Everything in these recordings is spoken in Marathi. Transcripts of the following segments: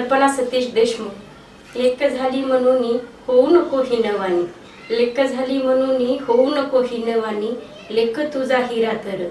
कल्पना सतीश देशमुख। लेक झाली म्हणून होऊ नको हिनवानी, लेक झाली म्हणून होऊ नको हिनवानी, लेक तुझा हिरा तर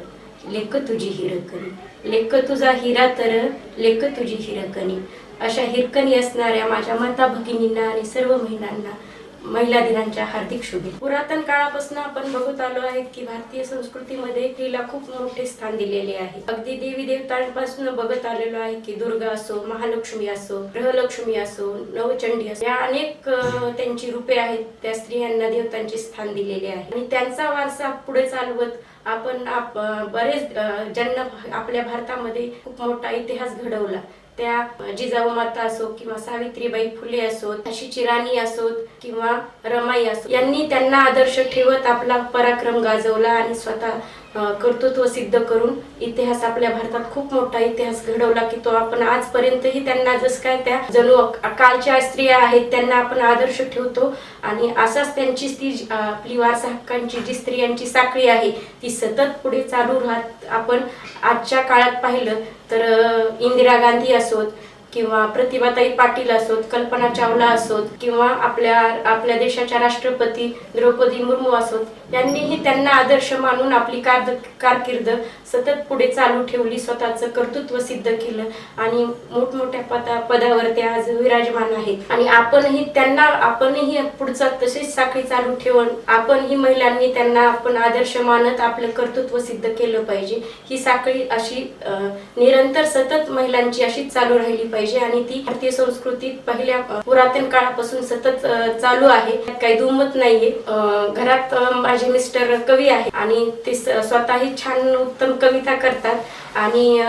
लेक तुझी हिरकणी, लेक तुझा हिरा तर लेक तुझी हिरकणी। अशा हिरकणी असणाऱ्या माझ्या माता भगिनींना आणि सर्व महिलांना महिला दिनाच्या हार्दिक शुभेच्छा। पुरातन काळापासून आपण बघत आलो आहे की भारतीय संस्कृतीमध्ये स्त्रीला खूप मोठे स्थान दिलेले आहे। अगदी देवी देवतांपासून बघत आलेलो आहे की दुर्गा असो, महालक्ष्मी असो, ग्रहलक्ष्मी असो, नवचंडी असो, या अनेक त्यांची रूपे आहेत। त्या स्त्रियांना देवतांचे स्थान दिलेले आहे आणि त्यांचा वारसा पुढे चालवत आपण बरेच ज्यांना आपल्या भारतामध्ये खूप मोठा इतिहास घडवला, त्या जिजाऊ माता असो किंवा सावित्रीबाई फुले असोत, झाशीची राणी असोत किंवा रमाई असो, यांनी त्यांना आदर्श ठेवत आपला पराक्रम गाजवला आणि स्वतः कर्तृत्व सिद्ध करून इतिहास आपल्या भारतात खूप मोठा इतिहास घडवला की तो आपण आजपर्यंतही त्यांना जस काय त्या जणू कालच्या स्त्रिया आहेत त्यांना आपण आदर्श ठेवतो आणि असाच त्यांची ती आपली वारसा हक्कांची जी स्त्रियांची साखळी आहे ती सतत पुढे चालू राहत। आपण आजच्या काळात पाहिलं तर इंदिरा गांधी असोत किंवा प्रतिभाताई पाटील असोत, कल्पना चावला असोत किंवा आपल्या देशाच्या राष्ट्रपती द्रौपदी मुर्मू असोत, यांनीही त्यांना आदर्श मानून आपली कारकीर्द सतत पुढे चालू ठेवली, स्वतःचं कर्तृत्व सिद्ध केलं आणि मोठमोठ्या पदावर ते आज विराजमान आहेत। आणि आपणही पुढचा तशीच साखळी चालू ठेवून आपणही महिलांनी त्यांना आपण आदर्श मानत आपलं कर्तृत्व सिद्ध केलं पाहिजे। ही साखळी अशी निरंतर सतत महिलांची अशीच चालू राहिली पाहिजे आणि ती भारतीय संस्कृतीत पहिल्या पुरातन काळापासून सतत चालू आहे, काही दुमत नाहीये। घरात माझे मिस्टर कवी आहे आणि ते स्वतःही छान उत्तम कविता करतात आणि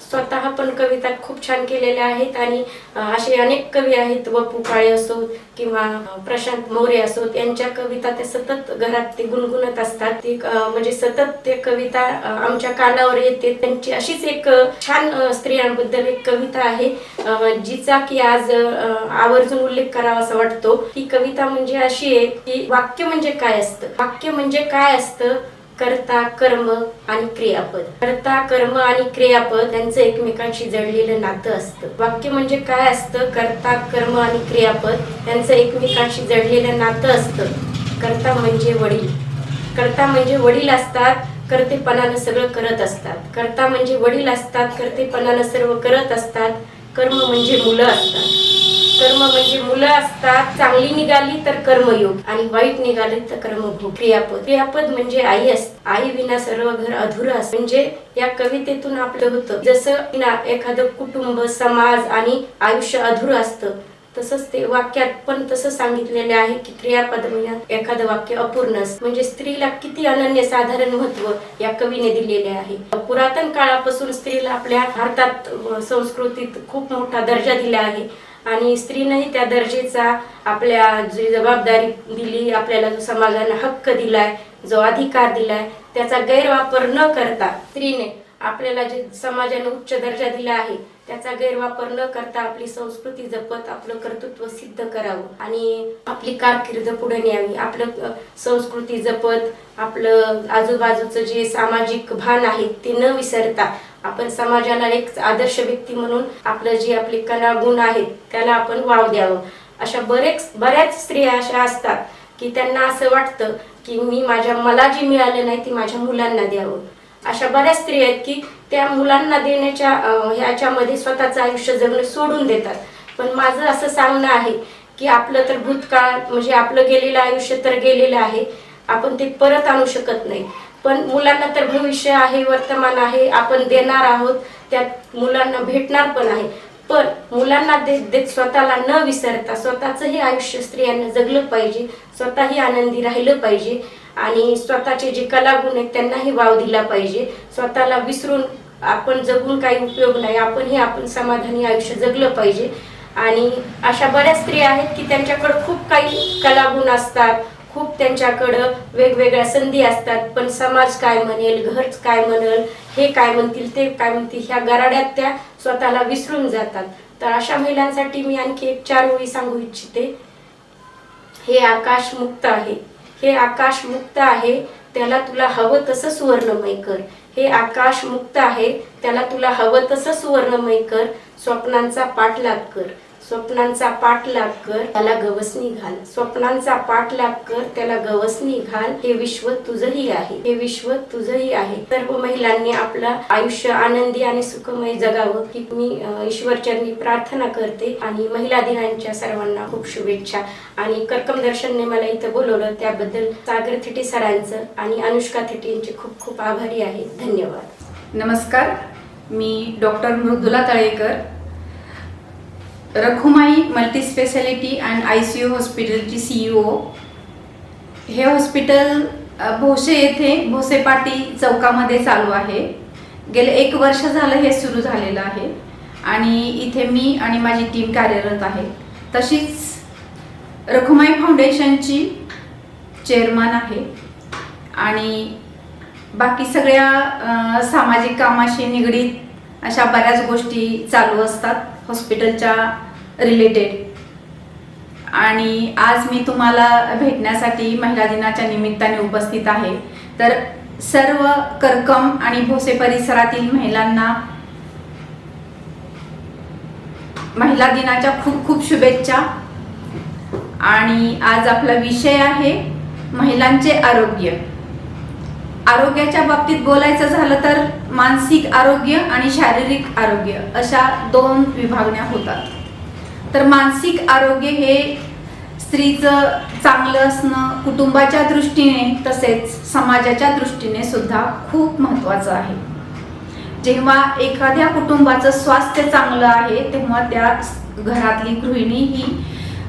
स्वतः पण कविता खूप छान केलेल्या आहेत आणि असे अनेक कवी आहेत, वपू काळे असोत किंवा प्रशांत मोरे असोत, यांच्या कविता ते सतत घरात ते गुणगुणत असतात। ती म्हणजे सतत ते कविता आमच्या कानावर येते। त्यांची अशीच एक छान स्त्रियांबद्दल एक कविता आहे जिचा की आज आवर्जून उल्लेख करावा असं वाटतो। ही कविता म्हणजे अशी आहे की वाक्य म्हणजे काय असतं, वाक्य म्हणजे काय असतं, कर्ता कर्म आणि क्रियापद, कर्ता कर्म आणि क्रियापद यांचं एकमेकांशी जडलेलं नातं असतं। वाक्य म्हणजे काय असतं, कर्ता कर्म आणि क्रियापद यांचं एकमेकांशी जडलेलं नातं असतं। कर्ता म्हणजे वडील, कर्ता म्हणजे वडील असतात, कर्तेपणानं सगळं करत असतात। कर्ता म्हणजे वडील असतात, कर्तेपणानं सर्व करत असतात। कर्म म्हणजे मुलं असतात, कर्म म्हणजे मुलं असतात। चांगली निघाली तर कर्मयोग आणि वाईट निघाली तर कर्मभोग। क्रियापद, क्रियापद म्हणजे आई असते, आई विना सर्व घर अधुरं असतं। म्हणजे या कवितेतून आपलं होतं जसं एखादं कुटुंब, समाज आणि आयुष्य अधुरं असतं, तसंच ते वाक्यात पण तसं सांगितलेलं आहे की क्रियापद म्हणजे एखादं वाक्य अपूर्ण म्हणजे स्त्रीला किती अनन्यसाधारण महत्व या कवीने दिलेले आहे। पुरातन काळापासून स्त्रीला आपल्या भारतात संस्कृतीत खूप मोठा दर्जा दिला आहे आणि स्त्रीनेही त्या दर्जेचा आपल्या जी जबाबदारी दिली, आपल्याला जो समाजाने हक्क दिलाय, जो अधिकार दिलाय, त्याचा गैरवापर न करता स्त्रीने आपल्याला जे समाजाने उच्च दर्जा दिला आहे त्याचा गैरवापर न करता आपली संस्कृती जपत आपलं कर्तृत्व सिद्ध करावं आणि आपली कारकीर्द पुढे न्यावी। आपलं संस्कृती जपत आपलं आजूबाजूचं जे सामाजिक भान आहे ते न विसरता आपण समाजाला एक आदर्श व्यक्ती म्हणून आपलं जे आपले कला गुण आहेत त्याला आपण वाव द्यावं। अशा बऱ्याच स्त्रिया अशा असतात की त्यांना असं वाटतं की मला जे मिळालं नाही ते माझ्या मुलांना द्यावं। अशा बऱ्याच स्त्रिया आहेत की त्या मुलांना देण्याच्या ह्याच्यामध्ये स्वतःचं आयुष्य जगणं सोडून देतात। पण माझं असं सांगणं आहे की आपलं तर भूतकाळ म्हणजे आपलं गेलेलं आयुष्य तर गेलेलं आहे, आपण ते परत आणू शकत नाही, पण मुलांना तर भविष्य आहे, वर्तमान आहे, आपण देणार आहोत, त्यात मुलांना भेटणार पण आहे। पण मुलांना देत स्वतःला न विसरता स्वतःचंही आयुष्य स्त्रियांना जगलं पाहिजे, स्वतःही आनंदी राहिलं पाहिजे आणि स्वतःचे जे कलागुण आहेत त्यांनाही वाव दिला पाहिजे। स्वतःला विसरून आपण जगून काही उपयोग नाही, आपण समाधानी आयुष्य जगलं पाहिजे। आणि अशा बऱ्याच स्त्रिया आहेत की त्यांच्याकडे खूप काही कलागुण असतात, खूप त्यांच्याकडं वेगवेगळ्या संधी असतात, पण समाज काय म्हणेल, घर काय म्हणेल, हे काय म्हणतील, ते काय म्हणतील, ह्या गराड्यात त्या स्वतःला विसरून जातात। तर अशा महिलांसाठी मी आणखी एक 4 ओळी सांगू इच्छिते। हे आकाश मुक्त आहे, हे आकाश मुक्त आहे, त्याला तुला हवं तसं सुवर्णमय कर। हे आकाश मुक्त आहे, त्याला तुला हवं तसं सुवर्णमय कर, स्वप्नांचा पाठलाग कर, स्वप्नांचा पाठलाग कर, त्याला गवसणी घाल, स्वप्नांचा पाठलाग कर, त्याला गवसणी घाल, हे विश्व तुझंही आहे, हे विश्व तुझंही आहे. सर्व महिलांनी आपलं आयुष्य आनंदी आणि सुखमय जगावं ही मी ईश्वरचरणी प्रार्थना करते. आणि महिला दिनाच्या सर्वांना खूप शुभेच्छा. आणि कर्कम दर्शनने मला इथं बोलवलं त्याबद्दल सागर थिटे सरांचं आणि अनुष्का थिटे यांचे खूप खूप आभारी आहे. धन्यवाद. नमस्कार, मी doctor Mridula Talekar, Rakhumai multi speciality and ICU हॉस्पिटलची CEO. हे हॉस्पिटल भोसे येथे भोसे पाटी चौकामध्ये चालू आहे. गेले 1 वर्ष झालं हे सुरू झालेलं आहे आणि इथे मी आणि माझी टीम कार्यरत आहे. तशीच रखुमाई फाउंडेशनची चेअरमन आहे आणि बाकी सगळ्या सामाजिक कामाशी निगडीत अशा बऱ्याच गोष्टी चालू असतात हॉस्पिटलच्या रिलेटेड. आणि आज मी तुम्हाला भेटण्यासाठी महिला दिनाच्या निमित्ताने उपस्थित आहे. तर सर्व कर्कम आणि भोसे परिसरातील महिलांना महिला दिनाच्या खूप खूप शुभेच्छा. आणि आज आपला विषय आहे महिलांचे आरोग्य. आरोग्याच्या बाबतीत बोलायचं झालं तर मानसिक आरोग्य आणि शारीरिक आरोग्य अशा 2 विभागण्या होतात. तर मानसिक आरोग्य हे स्त्रीचं चांगलं असणं कुटुंबाच्या दृष्टीने तसेच समाजाच्या दृष्टीने सुद्धा खूप महत्त्वाचं आहे. जेव्हा एखाद्या कुटुंबाचं स्वास्थ्य चांगलं आहे तेव्हा त्या घरातली गृहिणी ही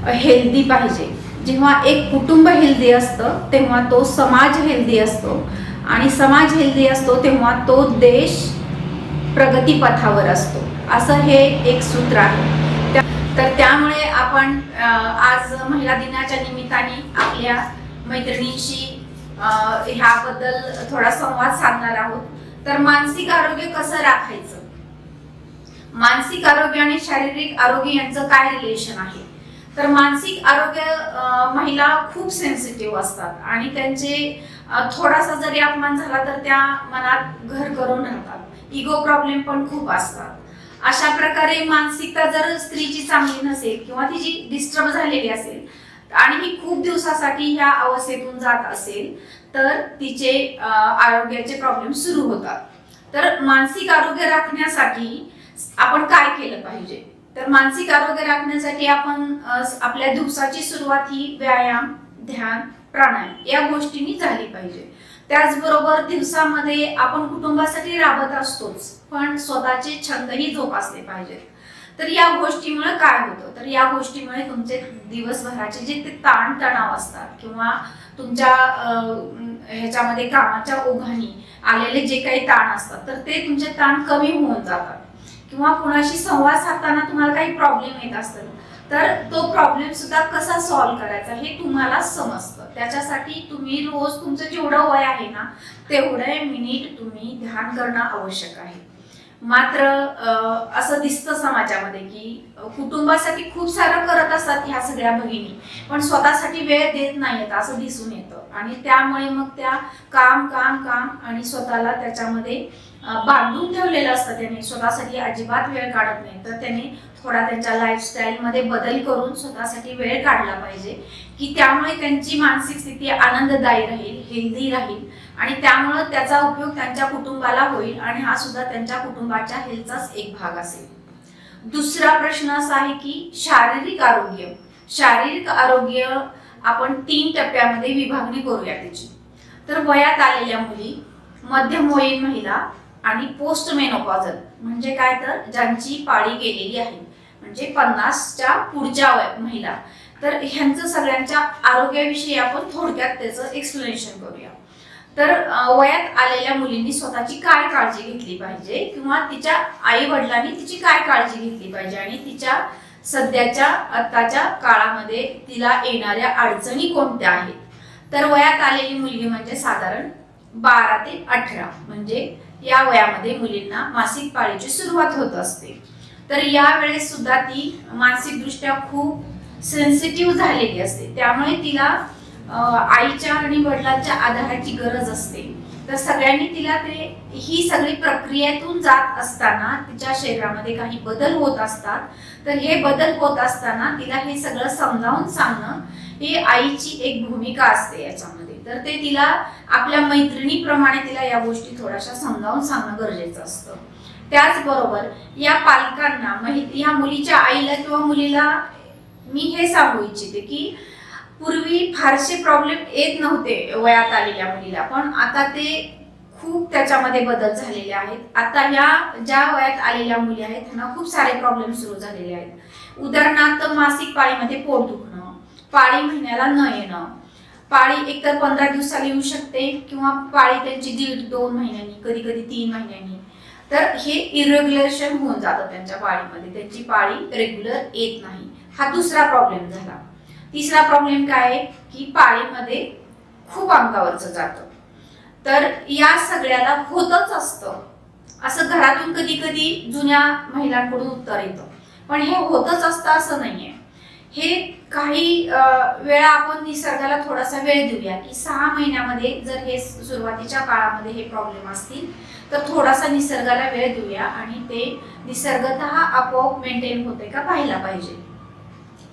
हेल्दी पाहिजे. जेव्हा एक कुटुंब हेल्दी असतं तेव्हा तो समाज हेल्दी असतो आणि समाज हेल्दी असतो तेव्हा तो देश प्रगतीपथावर असतो, असं हे एक सूत्र आहे. तर त्यामुळे आपण आज महिला दिनाच्या निमित्ताने आपल्या मैत्रिणींशी ह्याबद्दल थोडा संवाद साधणार आहोत. तर मानसिक आरोग्य कसं राखायचं, मानसिक आरोग्य आणि शारीरिक आरोग्य यांचं काय रिलेशन आहे. तर मानसिक आरोग्य महिला खूप सेन्सिटिव्ह असतात आणि त्यांचे थोडासा जरी अपमान झाला तर त्या मनात घर करून राहतात. इगो प्रॉब्लेम पण खूप असतात. अशा प्रकारे मानसिकता जर स्त्रीची चांगली नसेल किंवा तिची डिस्टर्ब झालेली असेल आणि ही खूप दिवसासाठी ह्या अवस्थेतून जात असेल तर तिचे आरोग्याचे प्रॉब्लेम सुरू होतात. तर मानसिक आरोग्य राखण्यासाठी आपण काय केलं पाहिजे. तर मानसिक आरोग्य राखण्यासाठी आपण आपल्या दिवसाची सुरुवात ही व्यायाम, ध्यान, प्राणायाम या गोष्टींनी झाली पाहिजे. त्याचबरोबर दिवसामध्ये आपण कुटुंबासाठी राबत असतोच पण स्वतःचे छंदही जोपासले पाहिजेत. तर या गोष्टीमुळे काय होतं, तर या गोष्टीमुळे तुमचे दिवसभराचे जे ते ताणतणाव असतात किंवा तुमच्या ह्याच्यामध्ये कामाच्या ओघाने आलेले जे काही ताण असतात तर ते तुमचे ताण कमी होऊन जातात. किंवा कुणाशी संवाद साधताना तुम्हाला काही प्रॉब्लेम येत असतात तर तो प्रॉब्लेम सुद्धा कसा सॉल्व्ह करायचा हे तुम्हाला समजतं. त्याच्यासाठी तुम्ही रोज तुमचं जेवढं वय आहे ना तेवढे मिनिट तुम्ही ध्यान करणं आवश्यक आहे. मात्र असं दिसतं समाजामध्ये की कुटुंबासाठी खूप सारं करत असतात ह्या सगळ्या भगिनी पण स्वतःसाठी वेळ देत नाहीत असं दिसून येतं आणि त्यामुळे मग त्या काम काम काम आणि स्वतःला त्याच्यामध्ये बांधून ठेवलेलं असतं. त्याने स्वतःसाठी अजिबात वेळ काढत नाही. तर त्याने थोडा त्यांच्या लाईफस्टाईलमध्ये बदल करून स्वतःसाठी वेळ काढला पाहिजे की त्यामुळे त्यांची मानसिक स्थिती आनंददायी राहील, हेल्दी राहील आणि त्यामुळे त्याचा उपयोग त्यांच्या कुटुंबाला होईल आणि हा सुद्धा त्यांच्या कुटुंबाच्या हेल्थचाच एक भाग असेल. दुसरा प्रश्न असा आहे की शारीरिक आरोग्य. शारीरिक आरोग्य आपण 3 टप्प्यामध्ये विभागणी करूया त्याची. तर वयात आलेल्या मुली, मध्यमवयीन महिला आणि पोस्ट मेनोपॉझल म्हणजे काय तर ज्यांची पाळी गेलेली आहे म्हणजे 50च्या पुढच्या महिला. तर ह्यांचं सगळ्यांच्या आरोग्याविषयी आपण थोडक्यात त्याचं एक्सप्लेनेशन करूया. तर वयात आलेल्या मुलींनी स्वतःची काय काळजी घेतली पाहिजे किंवा तिच्या आई वडिलांनी तिची काय काळजी घेतली पाहिजे आणि तिच्या सध्याच्या आताच्या काळामध्ये तिला येणाऱ्या अडचणी कोणत्या आहेत. तर वयात आलेली मुलगी म्हणजे साधारण 12 ते 18 म्हणजे या वयामध्ये मुलींना मासिक पाळीची सुरुवात होत असते. तर या वेळेस सुद्धा ती मानसिकदृष्ट्या खूप सेन्सिटिव्ह झालेली असते. त्यामुळे तिला आईच्या आणि वडिलांच्या आधाराची गरज असते. तर सगळ्यांनी तिला ही सगळी प्रक्रियेतून जात असताना तिच्या शरीरामध्ये काही बदल होत असतात. तर हे बदल होत असताना तिला हे सगळं समजावून सांगणं ही आईची एक भूमिका असते याच्यामध्ये. तर ते तिला आपल्या मैत्रिणीप्रमाणे तिला या गोष्टी थोड्याशा समजावून सांगणं गरजेचं असतं. त्याचबरोबर या पालकांना या मुलीच्या आईला किंवा मुलीला मी हे सांगू इच्छिते की पूर्वी फारसे प्रॉब्लेम येत नव्हते वयात आलेल्या मुलीला, पण आता ते खूप त्याच्यामध्ये बदल झालेले आहेत. आता ह्या ज्या वयात आलेल्या मुली आहेत त्यांना खूप सारे प्रॉब्लेम सुरू झालेले आहेत. उदाहरणार्थ मासिक पाळीमध्ये पोट दुखणं, पाळी महिन्याला न येणं, पाळी एकतर 15 दिवसाला येऊ शकते किंवा पाळी त्यांची 1.5-2 महिन्यांनी, कधी कधी 3 महिन्यांनी. तर हे इरेग्युलेशन होऊन जातं त्यांच्या पाळीमध्ये, त्यांची पाळी रेग्युलर येत नाही. हा दुसरा प्रॉब्लेम झाला. तिसरा प्रॉब्लेम काय आहे की पाळीमध्ये खूप अंगावरचं जातं. तर या सगळ्याला होतच असतं असं घरातून कधी कधी जुन्या महिलांकडून उत्तर येतं, पण हे होतच असतं असं नाहीये. हे काही वेळा आपण निसर्गाला थोडासा वेळ देऊया की 6 महिन्यामध्ये जर हे सुरुवातीच्या काळामध्ये हे प्रॉब्लेम असतील तर थोडासा निसर्गाला वेळ देऊया आणि ते निसर्गतः आपोआप मेंटेन होते का पाहायला पाहिजे.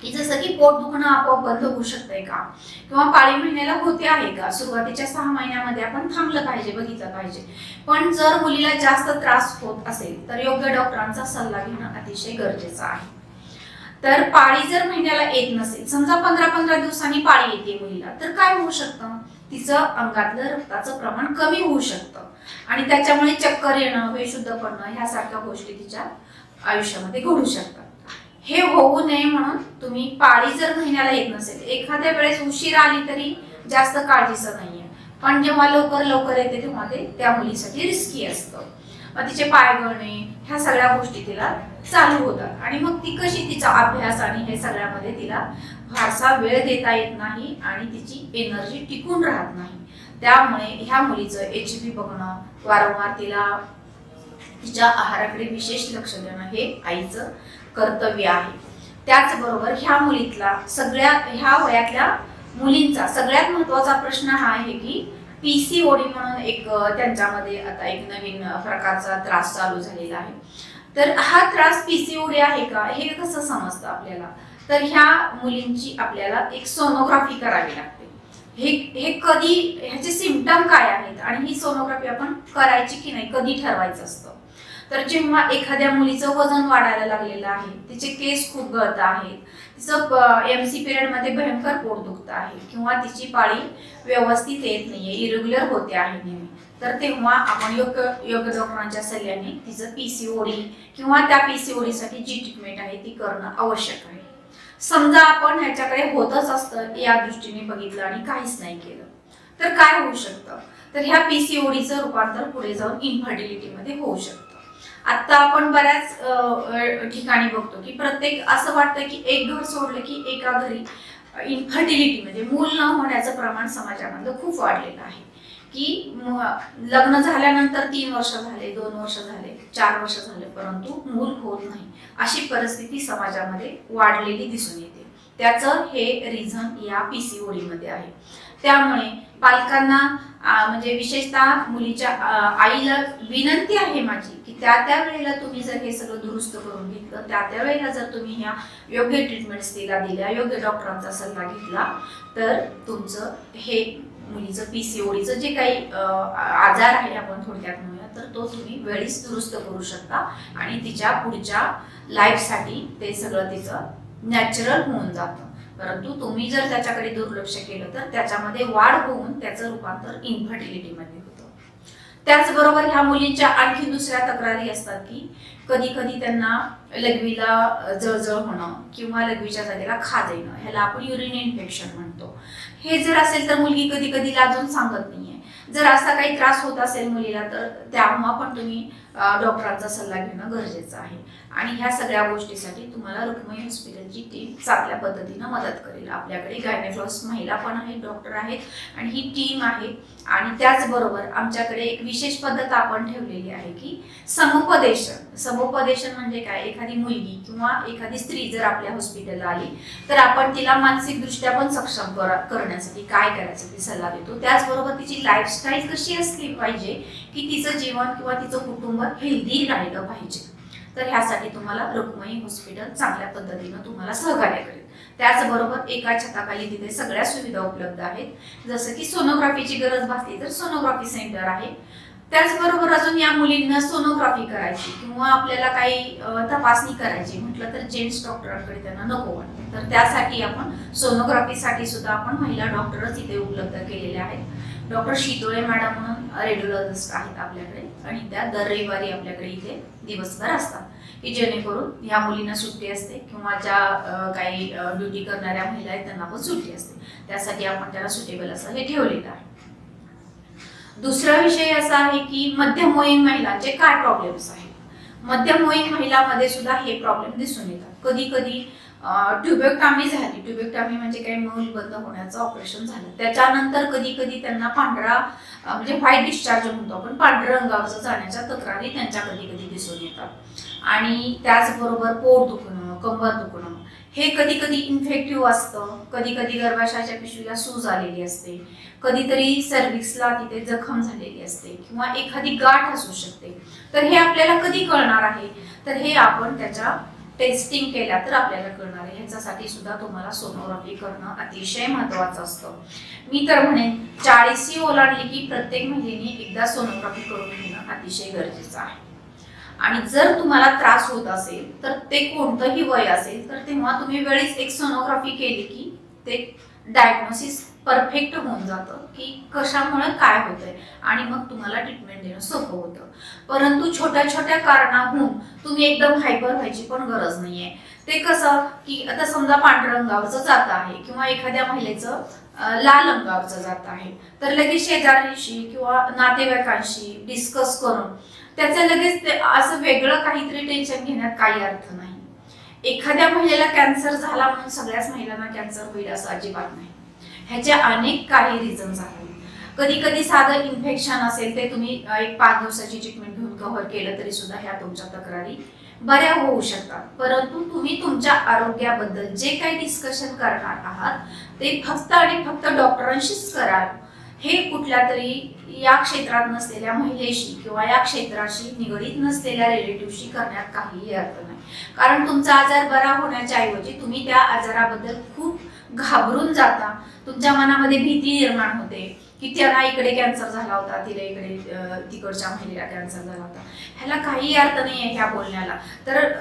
की जसं की पोट दुखणं आपोआप बंद होऊ शकतंय का, किंवा पाळी महिन्याला होते आहे का. सुरुवातीच्या 6 महिन्यामध्ये आपण थांबलं पाहिजे, बघितलं पाहिजे. पण जर मुलीला जास्त त्रास होत असेल तर योग्य डॉक्टरांचा सल्ला घेणं अतिशय गरजेचं आहे. तर पाळी जर महिन्याला येत नसेल, समजा 15-15 दिवसांनी पाळी येते मुलीला, तर काय होऊ शकतं, तिचं अंगातलं रक्ताचं प्रमाण कमी होऊ शकतं आणि त्याच्यामुळे चक्कर येणं, बेशुद्ध पडणं ह्यासारख्या गोष्टी तिच्या आयुष्यामध्ये घडू शकतात. हे होऊ नये म्हणून तुम्ही पाळी जर महिन्याला येत नसेल, एखाद्या वेळेस उशीर आली तरी जास्त काळजीचं नाहीये, पण जेव्हा लवकर लवकर येते तेव्हा ते त्या मुलीसाठी रिस्की असतं. मग तिचे पाय गळणे ह्या सगळ्या गोष्टी तिला चालू होतात आणि मग ती कशी तिचा अभ्यास आणि हे सगळ्यामध्ये तिला फारसा वेळ देता येत नाही आणि तिची एनर्जी टिकून राहत नाही. त्यामुळे ह्या मुलीचं HB बघणं, वारंवार तिला तिच्या आहाराकडे विशेष लक्ष देणं हे आईचं कर्तव्य आहे. त्याचबरोबर ह्या मुलीतला ह्या वयातल्या मुलींचा सगळ्यात महत्वाचा प्रश्न हा आहे की PCOD म्हणून एक त्यांच्यामध्ये आता एक नवीन प्रकारचा त्रास चालू झालेला आहे. तर हा त्रास PCOD आहे का हे कसं समजतं आपल्याला, तर ह्या मुलींची आपल्याला एक सोनोग्राफी करावी लागते. हे कधी, ह्याचे सिम्पटम काय आहेत आणि ही सोनोग्राफी आपण करायची की नाही कधी ठरवायचं असतं. तर जेव्हा एखाद्या मुलीचं वजन वाढायला लागलेलं आहे, तिचे केस खूप गळत आहेत, तिचं MC पिरियड मध्ये भयंकर पोट दुखतं आहे किंवा तिची पाळी व्यवस्थित येत नाहीये, इरेग्युलर होते आहे नेहमी, तर तेव्हा आपण योग्य डॉक्टरांच्या सल्ल्याने तिचं PCOD किंवा त्या PCOD साठी जी ट्रीटमेंट आहे ती करणं आवश्यक आहे. समजा आपण ह्याच्याकडे होतच असतं या दृष्टीने बघितलं आणि काहीच नाही केलं तर काय होऊ शकतं, तर ह्या PCODचं रूपांतर पुढे जाऊन इन्फर्टिलिटी मध्ये होऊ शकतं. आता आपण बऱ्याच ठिकाणी बघतो की प्रत्येक असं वाटतं की एक घर सोडलं की एका घरी इन्फर्टिलिटी म्हणजे मूल न होण्याचं प्रमाण समाजामध्ये खूप वाढलेलं आहे. की लग्न झाल्यानंतर 3 वर्ष झाले, 2 वर्ष झाले, 4 वर्ष झाले, परंतु मूल होत नाही अशी परिस्थिती समाजामध्ये वाढलेली दिसून येते. त्याचं हे रिझन या PCOD मध्ये आहे. त्यामुळे पालकांना म्हणजे विशेषतः मुलीच्या आईला विनंती आहे माझी की त्या वेळेला तुम्ही जर हे सगळं दुरुस्त करून घेतलं, त्या वेळेला जर तुम्ही ह्या योग्य ट्रीटमेंट्स तिला दिल्या, योग्य डॉक्टरांचा सल्ला घेतला, तर तुमचं हे मुलीचं PCODचं जे काही आजार आहे आपण थोडक्यात म्हणूया, तर तो तुम्ही वेळीच दुरुस्त करू शकता आणि तिच्या पुढच्या लाईफसाठी ते सगळं तिचं नॅचरल होऊन जातं. परंतु तुम्ही जर त्याच्याकडे दुर्लक्ष केलं तर त्याच्यामध्ये वाढ होऊन त्याचं रूपांतर इन्फर्टिलिटीमध्ये होतं. त्याचबरोबर ह्या मुलींच्या आणखी दुसऱ्या तक्रारी असतात की कधी कधी त्यांना लघवीला जळजळ होणं किंवा लघवीच्या जागेला खाज येणं, ह्याला आपण युरिन इन्फेक्शन म्हणतो. हे जर असेल तर मुलगी कधी कधी लाजून सांगत नाहीये. जर असा काही त्रास होत असेल मुलीला तर तेव्हा पण तुम्ही डॉक्टरांचा सल्ला घेणं गरजेचं आहे. आणि ह्या सगळ्या गोष्टीसाठी तुम्हाला रुक्मिणी हॉस्पिटलची टीम चांगल्या पद्धतीनं मदत करेल. आपल्याकडे गायनेकॉलॉजिस्ट महिला पण आहेत, डॉक्टर आहेत आणि ही टीम आहे. आणि त्याचबरोबर आमच्याकडे एक विशेष पद्धत आपण ठेवलेली आहे की समुपदेशन म्हणजे काय, एखादी मुलगी किंवा एखादी स्त्री जर आपल्या हॉस्पिटलला आली तर आपण तिला मानसिकदृष्ट्या पण सक्षम करण्यासाठी काय करायचं ते सल्ला देतो. त्याचबरोबर तिची लाईफस्टाईल कशी असली पाहिजे की तिचं जीवन किंवा तिचं कुटुंब हेल्दी राहिलं पाहिजे. तर ह्यासाठी तुम्हाला रुक्मिणी हॉस्पिटल चांगल्या पद्धतीनं तुम्हाला सहकार्य करेल. त्याचबरोबर एका छताखाली तिथे सगळ्या सुविधा उपलब्ध आहेत. जसं की सोनोग्राफीची गरज भासली तर सोनोग्राफी सेंटर आहे. त्याचबरोबर अजून या मुलींना सोनोग्राफी करायची किंवा आपल्याला काही तपासणी करायची म्हटलं तर जेंट्स डॉक्टरांकडे त्यांना नको वाटतं, तर त्यासाठी आपण सोनोग्राफीसाठी सुद्धा आपण महिला डॉक्टरच इथे उपलब्ध केलेले आहेत. डॉक्टर शितोळे मॅडम म्हणून रेडिओलॉजिस्ट आहेत आपल्याकडे आणि त्या दर रविवारी आपल्याकडे इथे दिवसभर असतात की जेणेकरून ह्या मुलींना सुट्टी असते किंवा ज्या काही ड्युटी करणाऱ्या महिला आहेत त्यांना पण सुट्टी असते, त्यासाठी आपण त्याला सुटेबल असं हे ठेवलेलं आहे. दुसरा विषय असा आहे की मध्यमवयीन महिलांचे काय प्रॉब्लेम्स आहेत. मध्यमवयीन महिलांमध्ये सुद्धा हे प्रॉब्लेम दिसून येतात. कधी कधी ट्युबेक्टॉमी झाली, ट्युबेक्टॉमी म्हणजे काही मूल बंद होण्याचं ऑपरेशन झालं, त्याच्यानंतर कधी कधी त्यांना पांढरा म्हणजे व्हाईट डिस्चार्ज म्हणतो आपण, पांढऱ्या रंगावरचं जाण्याच्या तक्रारी त्यांच्या कधी कधी दिसून येतात. आणि त्याचबरोबर पोट दुखणं, कंबर दुखणं हे कधी कधी इन्फेक्टिव्ह असतं, कधी कधी गर्भाशयाच्या पिशवीला सूज आलेली असते, कधीतरी सर्व्हिक्सला तिथे जखम झालेली असते किंवा एखादी गाठ असू शकते. तर हे आपल्याला कधी कळणार आहे, तर हे आपण त्याच्या टेस्टिंग केल्या तर आपल्याला कळणार आहे. ह्याच्यासाठी सुद्धा तुम्हाला सोनोग्राफी करणं अतिशय महत्त्वाचं असतं. मी तर म्हणेन 40 ओलांडली की प्रत्येक महिलेने एकदा सोनोग्राफी करून घेणं अतिशय गरजेचं आहे. आणि जर तुम्हाला त्रास होत असेल तर ते कोणतंही वय असेल तर तेव्हा तुम्ही वेळीच एक सोनोग्राफी केली की ते डायग्नोसिस परफेक्ट होऊन जातं की कशामुळे काय होतंय आणि मग तुम्हाला ट्रीटमेंट देणं सोपं होतं. परंतु छोट्या छोट्या कारणाहून तुम्ही एकदम हायपर व्हायची पण गरज नाहीये. ते कसं की आता समजा पांढऱ्या रंगावरचं जात आहे किंवा एखाद्या महिलेचं लाल रंगावरचं जात आहे, तर लगेच शेजाऱ्यांशी किंवा नातेवाईकांशी डिस्कस करून त्याचं लगेच असं वेगळं काहीतरी टेन्शन घेण्यात काही अर्थ नाही. एखाद्या महिलेला कॅन्सर झाला म्हणून सगळ्याच महिलांना कॅन्सर होईल असं अजिबात नाही. ह्याचे अनेक काही रिझन्स आहेत. कधी कधी साधं इन्फेक्शन असेल ते तुम्ही एक 5 दिवसाची ट्रीटमेंट घेऊन कव्हर केलं तरी सुद्धा ह्या तुमच्या तक्रारी बऱ्या होऊ शकतात. परंतु तुम्ही तुमच्या आरोग्याबद्दल जे काही डिस्कशन करणार आहात ते फक्त आणि फक्त डॉक्टरांशीच कराल. हे कुठल्या तरी या क्षेत्रात नसलेल्या महिलेशी किंवा या क्षेत्राशी निगडीत नसलेल्या रिलेटिव्हशी करण्यात काहीही अर्थ नाही. कारण तुमचा आजार बरा होण्याच्या ऐवजी तुम्ही त्या आजाराबद्दल खूप घाबरून जाता. तुमच्या मनामध्ये भीती निर्माण होते की त्यांना इकडे कॅन्सर झाला होता, तिला इकडे तिकडच्या महिलेला कॅन्सर झाला होता. ह्याला काही अर्थ नाही आहे ह्या बोलण्याला. तर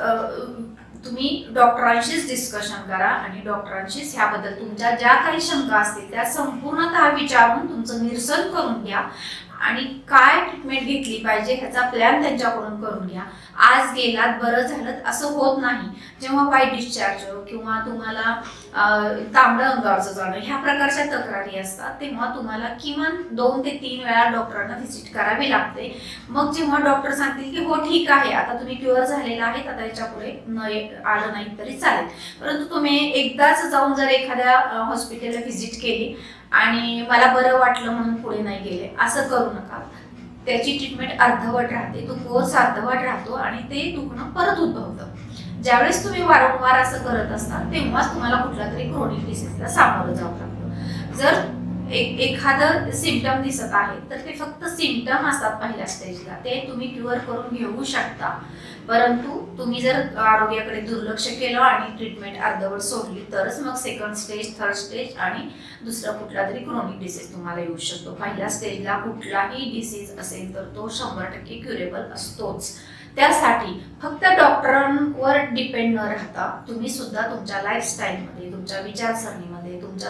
तुम्ही डॉक्टरांशीच डिस्कशन करा आणि डॉक्टरांशीच ह्याबद्दल तुमच्या ज्या काही शंका असतील त्या संपूर्णतः विचारून तुमचं निरसन करून घ्या आणि काय ट्रीटमेंट घेतली पाहिजे ह्याचा प्लॅन त्यांच्याकडून करून घ्या. आज गेलात बरं झालं असं होत नाही. जेव्हा व्हाईट डिस्चार्ज किंवा तुम्हाला तांबड्या अंगावरचं जाणं ह्या प्रकारच्या तक्रारी असतात तेव्हा तुम्हाला किमान 2 ते 3 वेळा डॉक्टरांना व्हिजिट करावी लागते. मग जेव्हा डॉक्टर सांगतील की हो ठीक आहे आता तुम्ही क्युअर झालेला आहेत, आता याच्या पुढे आलं नाही तरी चालेल, परंतु तुम्ही एकदाच जाऊन जर एखाद्या हॉस्पिटलला व्हिजिट केली आणि मला बरं वाटलं म्हणून पुढे नाही गेले असं करू नका. त्याची ट्रीटमेंट अर्धवट राहते, तो कोर्स अर्धवट राहतो आणि ते दुखणं परत उद्भवतं. ज्यावेळेस तुम्ही वारंवार असं करत असता तेव्हाच तुम्हाला कुठल्या तरी क्रोनिक डिसीजला सामोरं जावं लागतं. जर एखादं सिम्पटम दिसत आहे तर ते फक्त सिम्पटम असतात पहिल्या स्टेजला, ते तुम्ही क्युअर करून घेऊ शकता. परंतु तुम्ही जर आरोग्याकडे दुर्लक्ष केलं आणि ट्रीटमेंट अर्धवट सोडली तरच मग सेकंड स्टेज, थर्ड स्टेज आणि दुसरा कुठला तरी क्रोनिक डिसीज तुम्हाला येऊ शकतो. पहिल्या स्टेजला कुठलाही डिसीज असेल तर तो 100% क्युरेबल असतोच. त्यासाठी फक्त डॉक्टरांवर डिपेंड न राहता तुम्ही सुद्धा तुमच्या लाईफस्टाईलमध्ये, तुमच्या विचारसरणीमध्ये, तुमच्या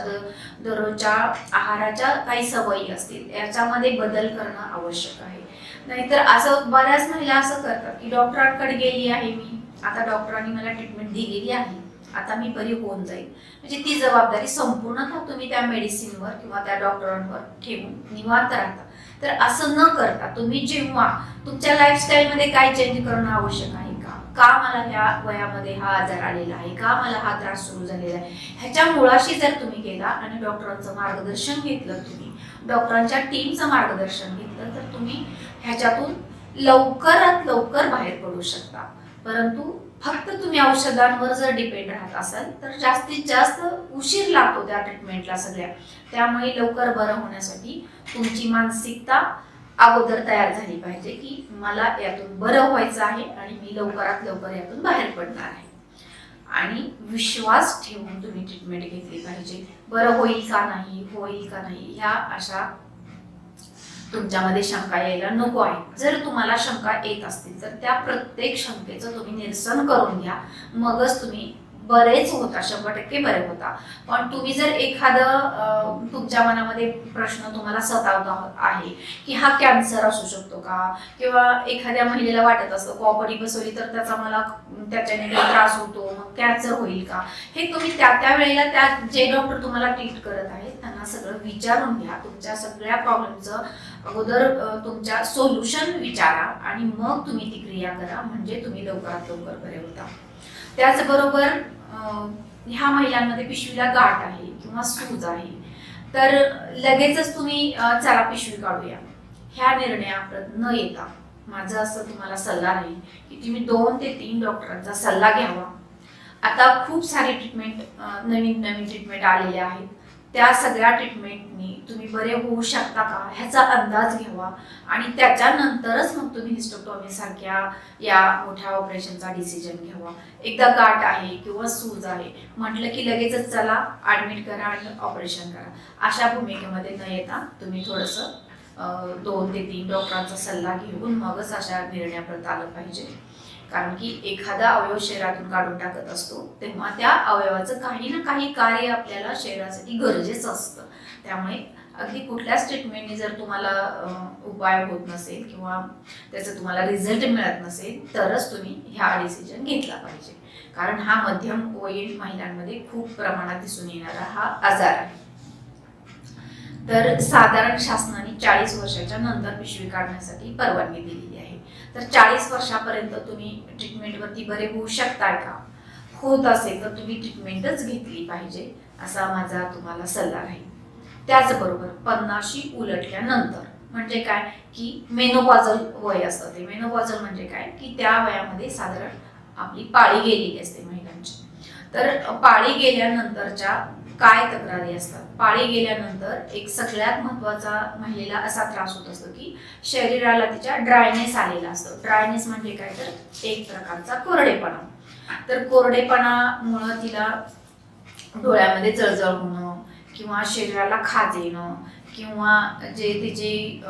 दररोजच्या आहाराच्या काही सवयी असतील याच्यामध्ये बदल करणं आवश्यक आहे. नाहीतर असं बऱ्याच महिला असं करतात की डॉक्टरांकडे गेली आहे मी, आता डॉक्टरांनी मला ट्रीटमेंट दिलेली आहे, आता मी बरी होऊन जाईल, म्हणजे ती जबाबदारी संपूर्णतः तुम्ही त्या मेडिसिनवर किंवा त्या डॉक्टरांवर ठेवून निवांत राहता. तर असं न करता तुम्ही जेव्हा तुमच्या लाईफस्टाईलमध्ये काय चेंज करणं आवश्यक आहे का, का मला ह्या वयामध्ये हा आजार आलेला आहे, का मला हा त्रास सुरू झालेला आहे, ह्याच्या मुळाशी जर तुम्ही गेला आणि डॉक्टरांचं मार्गदर्शन घेतलं, तुम्ही डॉक्टरांच्या टीमचं मार्गदर्शन घेतलं, तर तुम्ही ह्याच्यातून लवकरात लवकर बाहेर पडू शकता. परंतु फक्त तुम्ही औषधांवर जर डिपेंड राहत असाल तर जास्तीत जास्त उशीर लागतो त्या ट्रीटमेंटला सगळ्या. त्यामुळे लवकर बरं होण्यासाठी तुमची मानसिकता अगोदर तयार झाली पाहिजे की मला यातून बरं व्हायचं आहे आणि मी लवकरात लवकर यातून बाहेर पडणार आहे. आणि विश्वास ठेवून तुम्ही ट्रीटमेंट घेतली पाहिजे. बरं होईल का नाही, होईल का नाही, ह्या अशा तुमच्यामध्ये शंका यायला नको आहे. जर तुम्हाला शंका येत असतील तर त्या प्रत्येक शंकेचं तुम्ही निरसन करून घ्या, मगच तुम्ही बरेच होता, 100% बरे होता. पण तुम्ही जर एखादं तुमच्या मनामध्ये प्रश्न तुम्हाला सतावता आहे की हा कॅन्सर असू शकतो का, किंवा एखाद्या महिलेला वाटत असतं कॉपडी बसवली तर त्याच्याने त्रास होतो, मग कॅन्सर होईल का, हे तुम्ही त्या वेळेला त्या जे डॉक्टर तुम्हाला ट्रीट करत आहेत त्यांना सगळं विचारून घ्या. तुमच्या सगळ्या प्रॉब्लेमचं अगोदर तुमच्या सोल्युशन विचारा आणि मग तुम्ही ती क्रिया करा, म्हणजे तुम्ही लवकरात लवकर बरे होता. त्याचबरोबर ह्या महिलांमध्ये पिशवीला गाठ आहे किंवा सूज आहे तर लगेचच तुम्ही चला पिशवी काढूया ह्या निर्णयाप्रत न येता माझं असं तुम्हाला सल्ला राहील की तुम्ही 2 ते 3 डॉक्टरांचा सल्ला घ्यावा. आता खूप सारे ट्रीटमेंट नवीन ट्रीटमेंट आलेले आहेत, त्या सगळ्या ट्रीटमेंटनी तुम्ही बरे होऊ शकता का ह्याचा अंदाज घ्यावा आणि त्याच्यानंतरच मग तुम्ही हिस्टेक्टॉमी सारख्या या मोठ्या ऑपरेशनचा डिसिजन घ्यावा. एकदा गाठ आहे किंवा सूज आहे म्हटलं की लगेचच चला ऍडमिट करा आणि ऑपरेशन करा, अशा भूमिकेमध्ये न येता तुम्ही थोडंसं 2 ते 3 डॉक्टरांचा सल्ला घेऊन मगच अशा निर्णयापर्यंत आलं पाहिजे. कारण की एखादा अवयव शरीरातून काढून टाकत असतो तेव्हा त्या अवयवाचं काही ना काही कार्य आपल्याला शरीरासाठी गरजेचं असतं. त्यामुळे अगदी कुठल्याच ट्रीटमेंटने जर तुम्हाला उपाय होत नसेल किंवा त्याचा तुम्हाला रिझल्ट मिळत नसेल तरच तुम्ही ह्या डिसिजन घेतला पाहिजे. कारण हा मध्यम वयीन महिलांमध्ये खूप प्रमाणात दिसून येणारा हा आजार आहे. तर साधारण शासनाने 40 वर्षाच्या नंतर पिशवी काढण्यासाठी परवानगी दिलेली आहे. तर 40 वर्षापर्यंत तुम्ही ट्रीटमेंटवरती बरे होऊ शकताय का, होत असेल तर तुम्ही ट्रीटमेंटच घेतली पाहिजे असा माझा तुम्हाला सल्ला राहील. त्याचबरोबर 50शी उलटल्यानंतर म्हणजे काय की मेनोपॉझल वय असतं. ते मेनोपॉझल म्हणजे काय की त्या वयामध्ये साधारण आपली पाळी गेलेली असते महिलांची. तर पाळी गेल्यानंतरच्या काय तक्रारी असतात, पाळी गेल्यानंतर एक सगळ्यात महत्वाचा महिलेला असा त्रास होत असतो की शरीराला तिच्या ड्रायनेस आलेला असतो. ड्रायनेस म्हणजे काय तर एक प्रकारचा कोरडेपणा. तर कोरडेपणामुळं तिला डोळ्यामध्ये जळजळ होणं किंवा शरीराला खाज येणं किंवा जे तिचे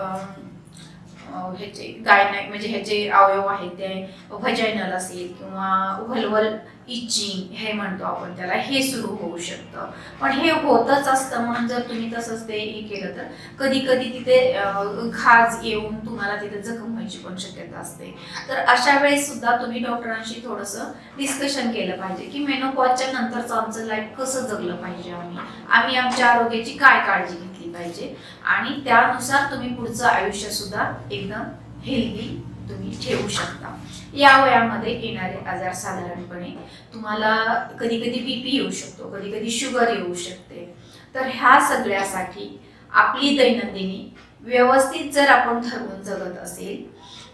ह्याचे गायनॅक म्हणजे ह्याचे अवयव आहेत ते व्हजायनल असेल किंवा व्हल्वल इचिंग हे म्हणतो आपण त्याला, हे सुरू होऊ शकतं. पण हे होतच असतं म्हणून जर तुम्ही तसंच ते हे केलं तर कधी कधी तिथे खाज येऊन तुम्हाला तिथे जखम व्हायची पण शक्यता असते. तर अशा वेळेस सुद्धा तुम्ही डॉक्टरांशी थोडंसं डिस्कशन केलं पाहिजे की मेनोपॉजच्या नंतरचं आमचं लाईफ कसं जगलं पाहिजे, आम्ही आमच्या आरोग्याची काय काळजी घेतली पाहिजे आणि त्यानुसार तुम्ही पुढचं आयुष्य सुद्धा एकदम हेल्दी तुम्ही ठेवू शकता. या वयामध्ये येणारे आजार साधारणपणे तुम्हाला कधी कधी बीपी येऊ शकतो, कधी कधी शुगर येऊ शकते. तर ह्या सगळ्यासाठी आपली दैनंदिनी व्यवस्थित जर आपण ठरवून जगत असेल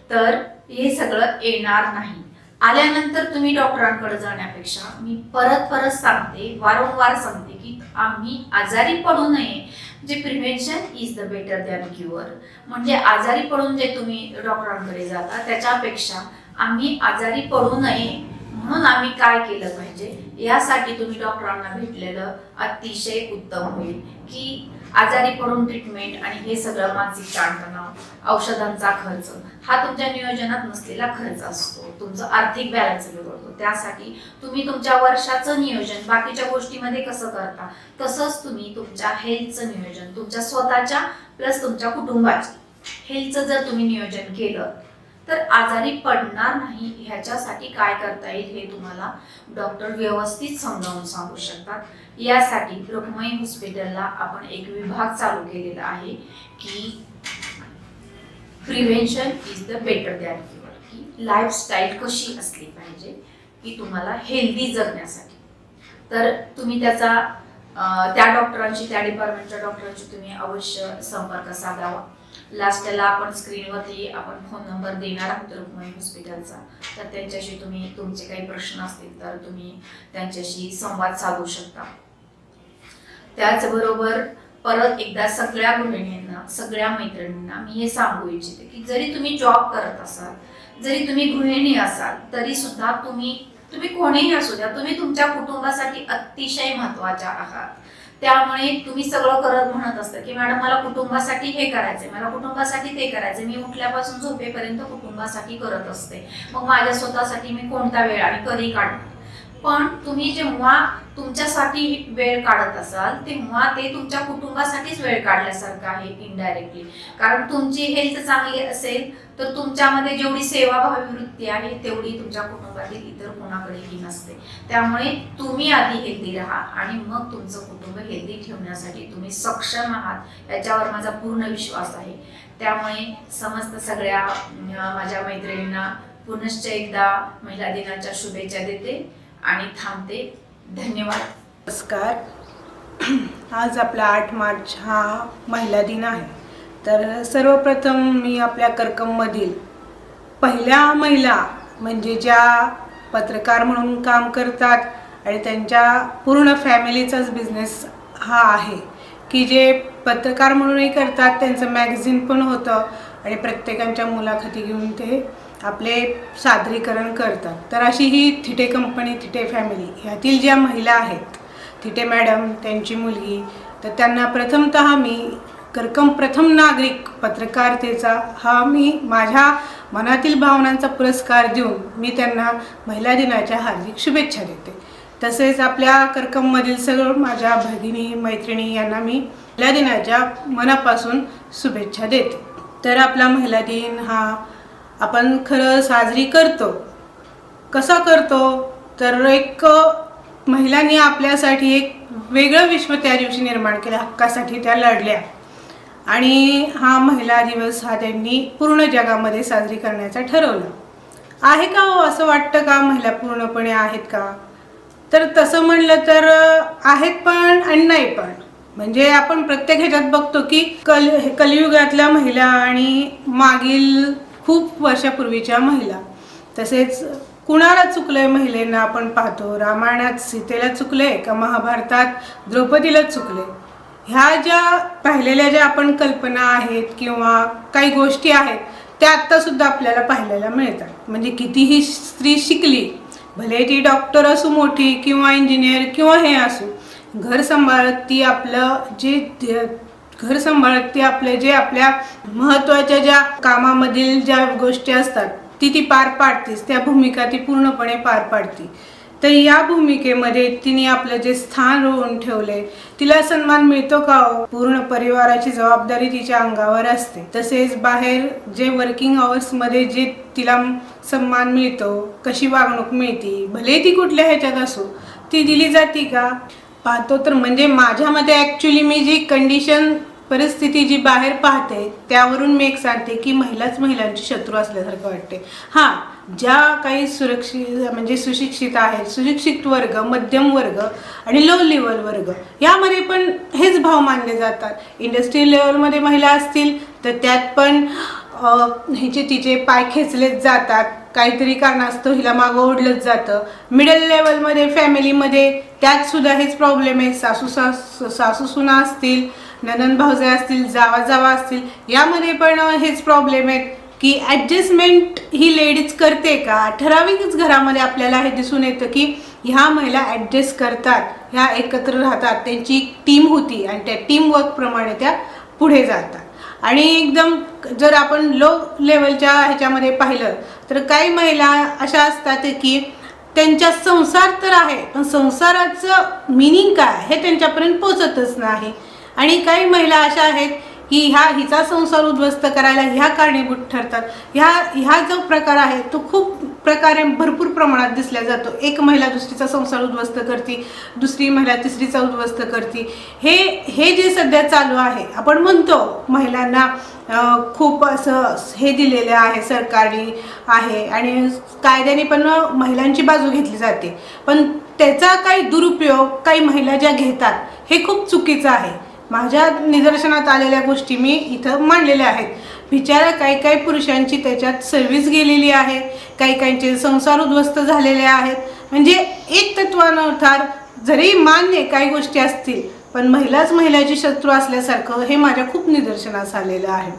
तर हे सगळं येणार नाही. आल्यानंतर तुम्ही डॉक्टरांकडे जाण्यापेक्षा मी परत सांगते, वारंवार सांगते की आम्ही आजारी पडू नये. जे prevention is the better than cure. म्हणजे आजारी पडून जे तुम्ही डॉक्टरांकडे जाता त्याच्यापेक्षा आम्ही आजारी पडू नये म्हणून आम्ही काय केलं पाहिजे यासाठी तुम्ही डॉक्टरांना भेटलेलं अतिशय उत्तम होईल. की आजारी पडून ट्रीटमेंट आणि हे सगळं मानसिक ताणतणाव, औषधांचा खर्च हा तुमच्या नियोजनात नसलेला खर्च असतो. तुमचं आर्थिक बॅलन्स बिघडतो. त्यासाठी तुम्ही तुमच्या वर्षाचं नियोजन बाकीच्या गोष्टीमध्ये कसं करता तसंच तुम्ही तुमच्या हेल्थचं नियोजन, तुमच्या स्वतःच्या प्लस तुमच्या कुटुंबाच्या हेल्थचं जर तुम्ही नियोजन केलं तर आजारी पडणार नाही. ह्याच्यासाठी काय करता येईल हे तुम्हाला डॉक्टर व्यवस्थित समजावून सांगू शकतात. यासाठी रुक्माई हॉस्पिटलला आपण एक विभाग चालू केलेला आहे की prevention is the better than cure. की लाईफस्टाईल कशी असली पाहिजे की तुम्हाला हेल्दी जगण्यासाठी. तर तुम्ही त्याचा त्या डॉक्टरांशी, त्या डिपार्टमेंटच्या डॉक्टरांशी तुम्ही अवश्य संपर्क साधावा. लास्टला आपण स्क्रीनवरती आपण फोन नंबर देणार आहोत रुक्मिणी हॉस्पिटलचा. तर त्यांच्याशी तुम्ही तुमचे काही प्रश्न असतील तर तुम्ही त्यांच्याशी संवाद साधू शकता. त्याचबरोबर परत एकदा सगळ्या गृहिणींना, सगळ्या मैत्रिणींना मी हे सांगू इच्छिते की जरी तुम्ही जॉब करत असाल, जरी तुम्ही गृहिणी असाल, तरी सुद्धा तुम्ही कोणीही असू द्या, तुम्ही तुमच्या कुटुंबासाठी अतिशय महत्वाच्या आहात. त्यामुळे तुम्ही सगळं करत म्हणत असता की मॅडम मला कुटुंबासाठी हे करायचंय, मला कुटुंबासाठी ते करायचंय, मी उठल्यापासून झोपेपर्यंत कुटुंबासाठी करत असते, मग माझ्या स्वतःसाठी मी कोणता वेळ आणि कधी काढणार. पण तुम्ही जेव्हा तुमच्यासाठी वेळ काढत असाल तेव्हा ते तुमच्या कुटुंबासाठीच वेळ काढल्यासारखं आहे इनडायरेक्टली. कारण तुमची हेल्थ चांगली असेल तर तुमच्यामध्ये जेवढी सेवाभावी वृत्ती आहे तेवढी तुमच्या कुटुंबातील इतर कोणाकडेही नसते. त्यामुळे तुम्ही आधी हेल्दी राहा आणि मग तुमचं कुटुंब हेल्दी ठेवण्यासाठी तुम्ही सक्षम आहात याच्यावर माझा पूर्ण विश्वास आहे. त्यामुळे समस्त सगळ्या माझ्या मैत्रिणींना पुनश्च एकदा महिला दिनाच्या शुभेच्छा देते आणि थांबते. धन्यवाद. नमस्कार. आज आपला 8 मार्च हा महिला दिन आहे. तर सर्वप्रथम मी आपल्या करकममधील पहिल्या महिला म्हणजे ज्या पत्रकार म्हणून काम करतात आणि त्यांच्या पूर्ण फॅमिलीचाच बिझनेस हा आहे की जे पत्रकार म्हणूनही करतात, त्यांचं मॅगझिन पण होतं आणि प्रत्येकाच्या मुलाखती घेऊन ते आपले सादरीकरण करतात. तर अशी ही थिटे कंपनी, थिटे फॅमिली ह्यातील ज्या महिला आहेत, थिटे मॅडम, त्यांची मुलगी, तर त्यांना प्रथमतः मी करकम प्रथम नागरिक पत्रकारितेचा हा मी माझ्या मनातील भावनांचा पुरस्कार देऊन मी त्यांना महिला दिनाच्या हार्दिक शुभेच्छा देते. तसेच आपल्या करकममधील सगळं माझ्या भगिनी, मैत्रिणी यांना मी महिला दिनाच्या मनापासून शुभेच्छा देते. तर आपला महिला दिन हा आपण खरं साजरी करतो. कसा करतो तर एक महिलांनी आपल्यासाठी एक वेगळं विश्व त्या दिवशी निर्माण केलं, हक्कासाठी त्या लढल्या आणि हा महिला दिवस हा त्यांनी पूर्ण जगामध्ये साजरी करण्याचा ठरवलं आहे. का हो असं वाटतं का महिला पूर्णपणे आहेत का? तर तसं म्हणलं तर आहेत पण आणि नाही पण. म्हणजे आपण प्रत्येक ह्याच्यात बघतो की कलियुगातल्या महिला आणि मागील खूप वर्षापूर्वीच्या महिला, तसेच कुणाला चुकलंय महिलेंना आपण पाहतो. रामायणात सीतेला चुकले का महाभारतात द्रौपदीला चुकले. ह्या ज्या पाहिलेल्या ज्या आपण कल्पना आहेत किंवा काही गोष्टी आहेत त्या आत्तासुद्धा आपल्याला पाहायला मिळतात. म्हणजे कितीही स्त्री शिकली, भले ती डॉक्टर असू मोठी किंवा इंजिनियर किंवा हे असू, घर सांभाळत ती आपलं जे आपल्या महत्त्वाच्या ज्या कामामधील ज्या गोष्टी असतात ती पार पाडतीच. त्या भूमिका ती पूर्णपणे पार पाडती. तर या भूमिकेमध्ये तिने आपलं जे स्थान रोवून ठेवले, तिला सन्मान मिळतो का हो? पूर्ण परिवाराची जबाबदारी तिच्या अंगावर असते. तसेच बाहेर जे वर्किंग आवर्समध्ये जे तिला सन्मान मिळतो, कशी वागणूक मिळते, भले ती कुठल्या ह्याच्यात असो, ती दिली जाते का? पाहतो तर म्हणजे माझ्यामध्ये ॲक्च्युली मी जी कंडिशन परिस्थिती जी बाहेर पाहते त्यावरून मी एक सांगते की महिलाच महिलांची शत्रू असल्यासारखं वाटते. हां, ज्या काही सुशिक्षित आहेत, सुशिक्षित वर्ग, मध्यम वर्ग आणि लो लेवल वर्ग यामध्ये पण हेच भाव मानले जातात. इंडस्ट्रियल लेवलमध्ये महिला असतील तर त्यात पण तिचे पाय खेचलेच जातात, काहीतरी कारणास्तव हिला मागं ओढलंच जातं. मिडल लेवलमध्ये फॅमिलीमध्ये त्यात सुद्धा हेच प्रॉब्लेम आहे. सासू सुना असतील, ननंद भावजाई असतील, जावा असतील, यामध्ये पण हेच प्रॉब्लेम आहेत की ॲडजस्टमेंट ही लेडीज करते का? ठराविकच घरामध्ये आपल्याला हे दिसून येतं की ह्या महिला ॲडजस्ट करतात, ह्या एकत्र राहतात, त्यांची टीम होती आणि त्या टीमवर्कप्रमाणे त्या पुढे जातात. आणि एकदम जर आपण लो लेवलच्या ह्याच्यामध्ये पाहिलं तर काही महिला अशा असतात की त्यांच्या संसार तर आहे पण संसाराचं मिनिंग काय हे त्यांच्यापर्यंत पोचतच नाही. आणि काही महिला अशा आहेत की हिचा संसार उद्ध्वस्त करायला ह्या कारणीभूत ठरतात. ह्या जो प्रकार आहे तो खूप प्रकारे भरपूर प्रमाणात दिसला जातो. एक महिला दुसरीचा संसार उद्ध्वस्त करते, दुसरी महिला तिसरीचा उद्ध्वस्त करते. हे जे सध्या चालू आहे, आपण म्हणतो महिलांना खूप असं हे दिलेलं आहे, सरकारी आहे आणि कायद्याने पण महिलांची बाजू घेतली जाते, पण त्याचा काही दुरुपयोग काही महिला ज्या घेतात हे खूप चुकीचं आहे. माझ्या निदर्शनात आलेल्या गोष्टी मी इथं मांडलेल्या आहेत. बिचारा काही पुरुषांची त्याच्यात सर्व्हिस गेलेली आहे, काहींचे संसार उद्ध्वस्त झालेले आहेत. म्हणजे एक तत्वानुसार जरी मान्य काही गोष्टी असतील, पण महिलाच महिलाची शत्रू असल्यासारखं हे माझ्या खूप निदर्शनास आलेलं आहे.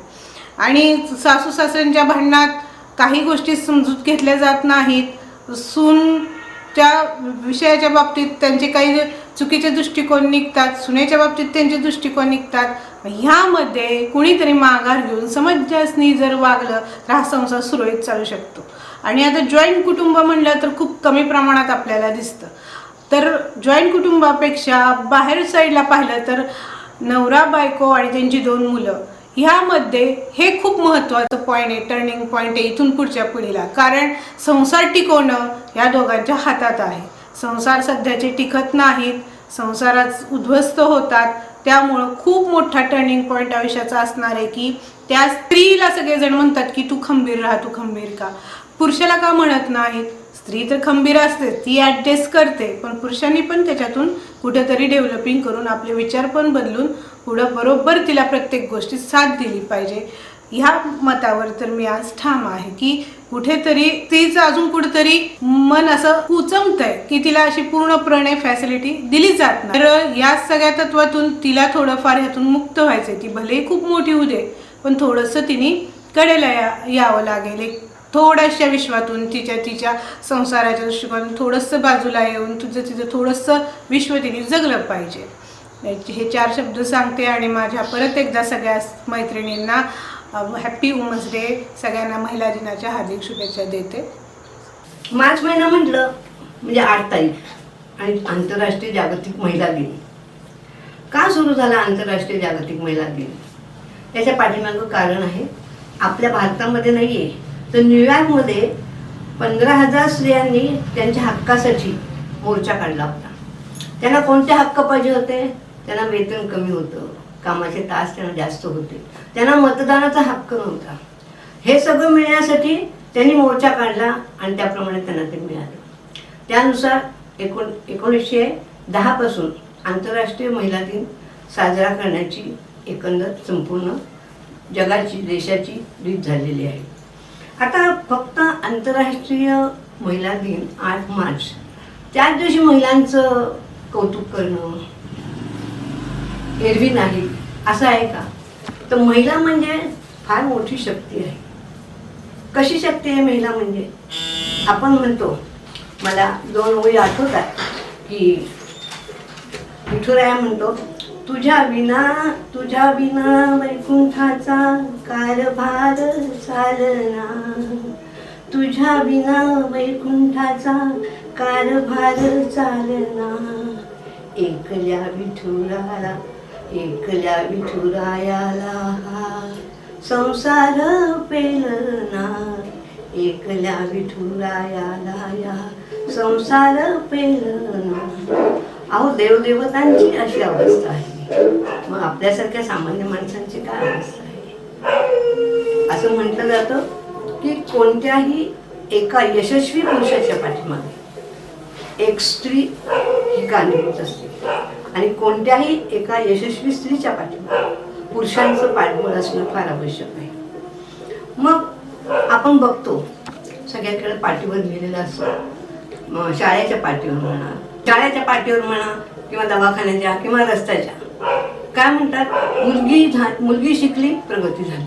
आणि सासू सासऱ्यांच्या भांडणात काही गोष्टी समजूत घेतल्या जात नाहीत. सूनच्या विषयाच्या बाबतीत त्यांचे काही चुकीचे दृष्टिकोन निघतात, सुनेच्या बाबतीत त्यांचे दृष्टिकोन निघतात. ह्यामध्ये कुणीतरी माघार घेऊन समंजसनी जर वागलं तर हा संसार सुरळीत चालू शकतो. आणि आता जॉईंट कुटुंब म्हणलं तर खूप कमी प्रमाणात आपल्याला दिसतं. तर जॉईंट कुटुंबापेक्षा बाहेर साईडला पाहिलं तर नवरा बायको आणि त्यांची 2 मुलं ह्यामध्ये हे खूप महत्त्वाचं पॉईंट आहे, टर्निंग पॉईंट आहे इथून पुढच्या पिढीला. कारण संसार टिकवणं या दोघांच्या हातात आहे. संसार सध्याचे टिकत नाहीत, संसारात उद्ध्वस्त होतात. त्यामुळं खूप मोठा टर्निंग पॉईंट आयुष्याचा असणार आहे की त्या स्त्रीला सगळेजण म्हणतात की तू खंबीर राहा, तू खंबीर का. पुरुषाला का म्हणत नाहीत? स्त्री तर खंबीर असते, ती ॲडजस्ट करते, पण पुरुषांनी पण त्याच्यातून कुठेतरी डेव्हलपिंग करून आपले विचार पण बदलून पुढं बरोबर तिला प्रत्येक गोष्टीत साथ दिली पाहिजे. ह्या मतावर तर मी आज ठाम आहे की कुठेतरी तिचं अजून कुठेतरी मन असं उचमतंय की तिला अशी पूर्णपणे फॅसिलिटी दिली जात नाही. तर या सगळ्या तत्वातून तिला थोडंफार ह्यातून मुक्त व्हायचंय. ती भलेही खूप मोठी होऊ दे, पण थोडंसं तिने कडेला यावं लागेल. थोड्याशा विश्वातून तिच्या संसाराच्या दृष्टिकोनातून थोडंसं बाजूला येऊन तिचं थोडंसं विश्व तिने जगलं पाहिजे. हे 4 शब्द सांगते आणि माझ्या परत एकदा सगळ्या मैत्रिणींना हॅपी वुमन्स डे, सगळ्यांना महिला दिनाच्या हार्दिक शुभेच्छा देते. मार्च महिना म्हटलं म्हणजे 8 तारीख आणि आंतरराष्ट्रीय जागतिक महिला दिन. का सुरू झाला आंतरराष्ट्रीय जागतिक महिला दिन? त्याच्या पाठीमागं कारण आहे. आपल्या भारतामध्ये नाही आहे, तर न्यूयॉर्कमध्ये 15,000 स्त्रियांनी त्यांच्या हक्कासाठी मोर्चा काढला होता. त्यांना कोणते हक्क पाहिजे होते? त्यांना वेतन कमी होतं, कामाचे तास त्यांना जास्त होते, त्यांना मतदानाचा हक्क नव्हता. हे सगळं मिळण्यासाठी त्यांनी मोर्चा काढला आणि त्याप्रमाणे त्यांना ते मिळालं. त्यानुसार 1910 पासून आंतरराष्ट्रीय महिला दिन साजरा करण्याची एकंदर संपूर्ण जगाची देशाची रीत झालेली आहे. आता फक्त आंतरराष्ट्रीय महिला दिन 8 मार्च त्याच दिवशी महिलांचं कौतुक करणं एरवी नाही असं आहे का? तर महिला म्हणजे फार मोठी शक्ती आहे. कशी शक्ती आहे महिला म्हणजे? आपण म्हणतो, मला 2 ओळी आठवतात की विठुराया म्हणतो, तुझ्या विना वैकुंठाचा कारभार चालना, तुझ्या विना वैकुंठाचा कारभार चालना, एकल्या विठुरायाला संसार पेलना, एकल्या विठुरायाला या संसार पेलना. अहो, देवदेवतांची अशी अवस्था आहे, मग आपल्यासारख्या सामान्य माणसांची काय अवस्था आहे? असं म्हटलं जातं की कोणत्याही एका यशस्वी पुरुषाच्या पाठीमागे एक स्त्री ही कारणीभूत असते आणि कोणत्याही एका यशस्वी स्त्रीच्या पाठीमागे पुरुषांचं पाठबळ असणं फार आवश्यक आहे. मग आपण बघतो सगळ्याकडे पाठीवर लिहिलेलं असतं, शाळेच्या पाठीवर म्हणा किंवा दवाखान्याच्या किंवा रस्त्याच्या. काय म्हणतात? मुलगी शिकली, प्रगती झाली.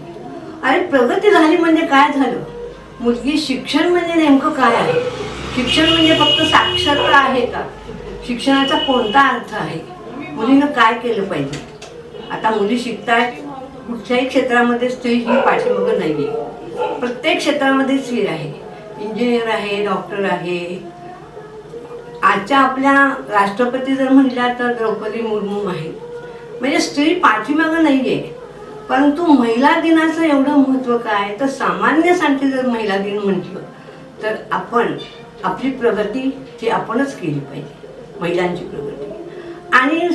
अरे, प्रगती झाली म्हणजे काय झालं? मुलगी शिक्षण म्हणजे नेमकं काय आहे? शिक्षण म्हणजे फक्त साक्षरता आहे का? शिक्षणाचा कोणता अर्थ आहे? मुलीनं काय केलं पाहिजे? आता मुली शिकतायत, कुठल्याही क्षेत्रामध्ये स्त्री ही पाठीमागं नाही आहे. प्रत्येक क्षेत्रामध्ये स्त्री आहे, इंजिनियर आहे, डॉक्टर आहे. आजच्या आपल्या राष्ट्रपती जर म्हटल्या तर द्रौपदी मुर्मू आहे. म्हणजे स्त्री पाठीमागं नाही आहे. परंतु महिला दिनाचं एवढं महत्त्व काय? तर सामान्यसाठी जर महिला दिन म्हटलं तर आपण आपली प्रगती ही आपणच केली पाहिजे, महिलांची प्रगती. आणि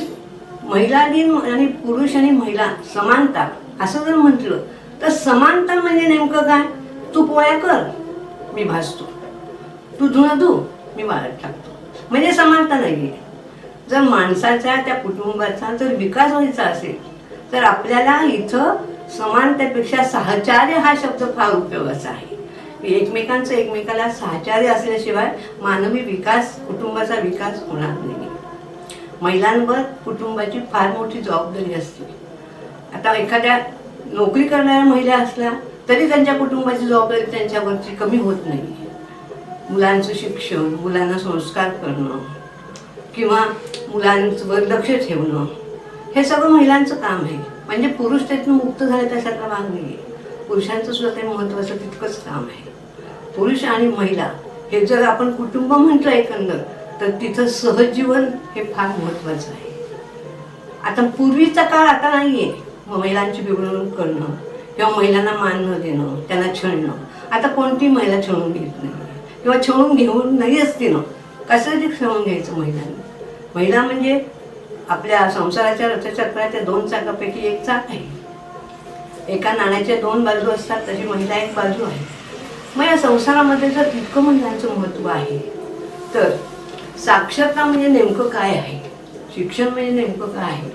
महिला दिन आणि पुरुष आणि महिला समानता असं जर म्हटलं तर समानता म्हणजे नेमकं काय? तू पोळ्या कर, मी भाजतो, तू धुणं धु, मी वाळत टाकतो, म्हणजे समानता नाही आहे. जर माणसाच्या त्या कुटुंबाचा जर विकास व्हायचा असेल तर आपल्याला इथं समानतेपेक्षा सहचार्य हा शब्द फार उपयोगाचा आहे. एकमेकाला सहचार्य असल्याशिवाय मानवी विकास, कुटुंबाचा विकास होणार नाही. महिलांवर कुटुंबाची फार मोठी जबाबदारी असते. आता एखाद्या नोकरी करणाऱ्या महिला असल्या तरी त्यांच्या कुटुंबाची जबाबदारी त्यांच्यावरची कमी होत नाही. मुलांचं शिक्षण, मुलांना संस्कार करणं किंवा मुलांवर लक्ष ठेवणं हे सगळं महिलांचं काम आहे. म्हणजे पुरुष त्यातून मुक्त झाले त्याच्यातला भाग नाही आहे. पुरुषांचं सुद्धा ते महत्त्वाचं तितकंच काम आहे. पुरुष आणि महिला हे जर आपण कुटुंब म्हटलं एकंदर तर तिथं सहजीवन हे फार महत्त्वाचं आहे. आता पूर्वीचा काळ आता नाही आहे महिलांची बिघडवणूक करणं किंवा महिलांना मान न देणं, त्यांना छळणं. आता कोणती महिला छळून घेत नाही किंवा छळून घेऊन नाही असते ना. कसं ते छळून घ्यायचं महिलांनी? महिला म्हणजे आपल्या संसाराच्या रथचक्राच्या 2 चाकापैकी एक चाक आहे. एका नाण्याच्या 2 बाजू असतात, तशी महिला एक बाजू आहे. मग या संसारामध्ये जर इतकं महिलांचं महत्त्व आहे तर साक्षरता म्हणजे नेमकं काय आहे, शिक्षण म्हणजे नेमकं काय आहे?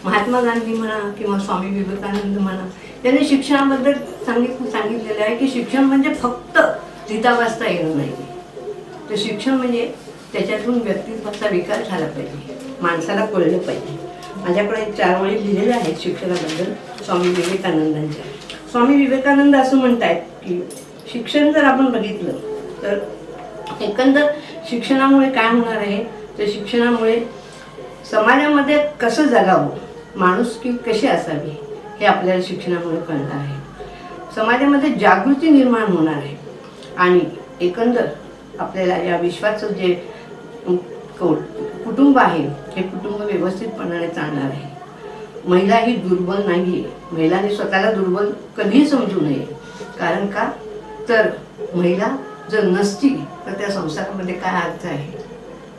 महात्मा गांधी म्हणा किंवा स्वामी विवेकानंद म्हणा, त्यांनी शिक्षणाबद्दल सांगितलेलं आहे की शिक्षण म्हणजे फक्त लिहिता वाचता येणं नाही, तर शिक्षण म्हणजे त्याच्यातून व्यक्तित्वाचा विकास झाला पाहिजे, माणसाला कळलं पाहिजे. माझ्याकडे 4 ओळी लिहिलेल्या आहेत शिक्षणाबद्दल स्वामी विवेकानंदांच्या. स्वामी विवेकानंद असं म्हणतात की शिक्षण जर आपण बघितलं तर एकंदर शिक्षणामुळे काय होणार आहे, तर शिक्षणामुळे समाजामध्ये कसं जगावं, माणुसकी कशी असावी हे आपल्याला शिक्षणामुळे कळणार आहे. समाजामध्ये जागृती निर्माण होणार आहे आणि एकंदर आपल्याला या विश्वाचं जे कुटुंब आहे हे कुटुंब व्यवस्थितपणाने चालणार आहे. महिला ही दुर्बल नाही आहे. महिलांनी स्वतःला दुर्बल कधीही समजू नये. कारण का तर महिला जर नसती तर त्या संसारामध्ये काय अर्थ आहे?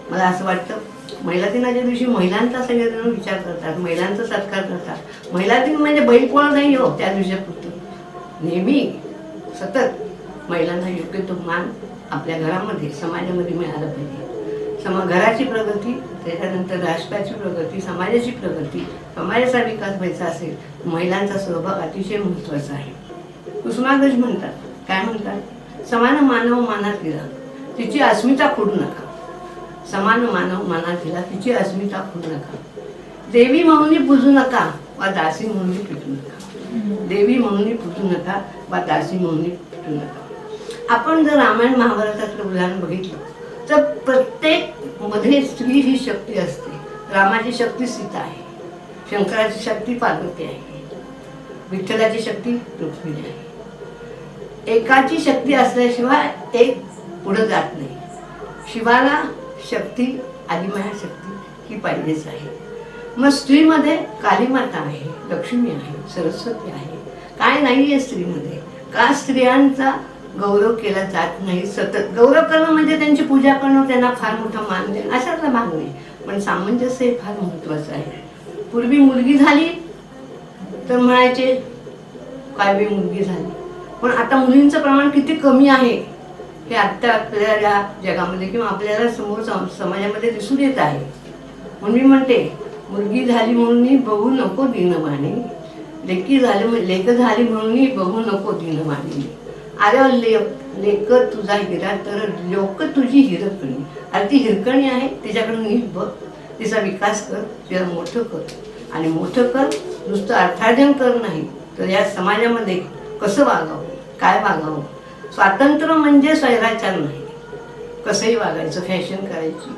मला असं वाटतं महिला दिनाच्या दिवशी महिलांचा सगळेजण विचार करतात, महिलांचा सत्कार करतात. महिला दिन म्हणजे बैलपोळा नाही हो त्या दिवसापुरतं. नेहमी सतत महिलांना योग्य तो मान आपल्या घरामध्ये समाजामध्ये मिळाला पाहिजे. घराची प्रगती, त्याच्यानंतर राष्ट्राची प्रगती, समाजाची प्रगती, समाजाचा विकास व्हायचा असेल महिलांचा सहभाग अतिशय महत्त्वाचा आहे. कुसुमाग्रज म्हणतात, काय म्हणतात? समान मानव मानात गेला तिची अस्मिता खोडू नका. समान मानव मानात गेला तिची अस्मिता खोडू नका. देवी म्हणून पूजू नका वा दासी म्हणून पिटू नका. देवी म्हणून पूजू नका वा दासी म्हणून पिटू नका. आपण जर रामायण महाभारतातलं उदाहरण बघितलं तर प्रत्येक मध्ये स्त्री ही शक्ती असते. रामाची शक्ती सीता आहे, शंकराची शक्ती पार्वती आहे, विठ्ठलाची शक्ती रुक्मिणी आहे. एकाची शक्ती असल्याशिवाय एक पुढे जात नाही. शिवाला शक्ती, आदिमाया शक्ती ही पाहिजेच आहे. मग स्त्रीमध्ये कालीमाता आहे, लक्ष्मी आहे, सरस्वती आहे. काय नाही आहे स्त्रीमध्ये? का स्त्रियांचा गौरव केला जात नाही? सतत गौरव करणं म्हणजे त्यांची पूजा करणं, त्यांना फार मोठा मान देणं अशातला भाग नाही. पण सामंजस्य हे फार महत्त्वाचं आहे. पूर्वी मुलगी झाली तर म्हणायचे काय बी मुलगी झाली, पण आता मुलींचं प्रमाण किती कमी आहे हे आत्ता आपल्याला जगामध्ये किंवा आपल्याला समोर समाजामध्ये दिसून येत आहे. म्हणून मी म्हणते मुलगी झाली म्हणून बघू नको दिनवाणी, लेकी झाली म्हणून बघू नको दिनवाणी. अरे लेक तुझा हिरा तर लोक तुझी हिरकणी. अरे ती हिरकणी आहे, तिच्याकडे नीट बघ, तिचा विकास कर, तिला मोठं कर. आणि मोठं कर नुसतं अर्थार्जन कर नाही तर या समाजामध्ये कसं वागावं, काय वागावं. स्वातंत्र्य म्हणजे स्वैराचार नाही, कसंही वागायचं, फॅशन करायची,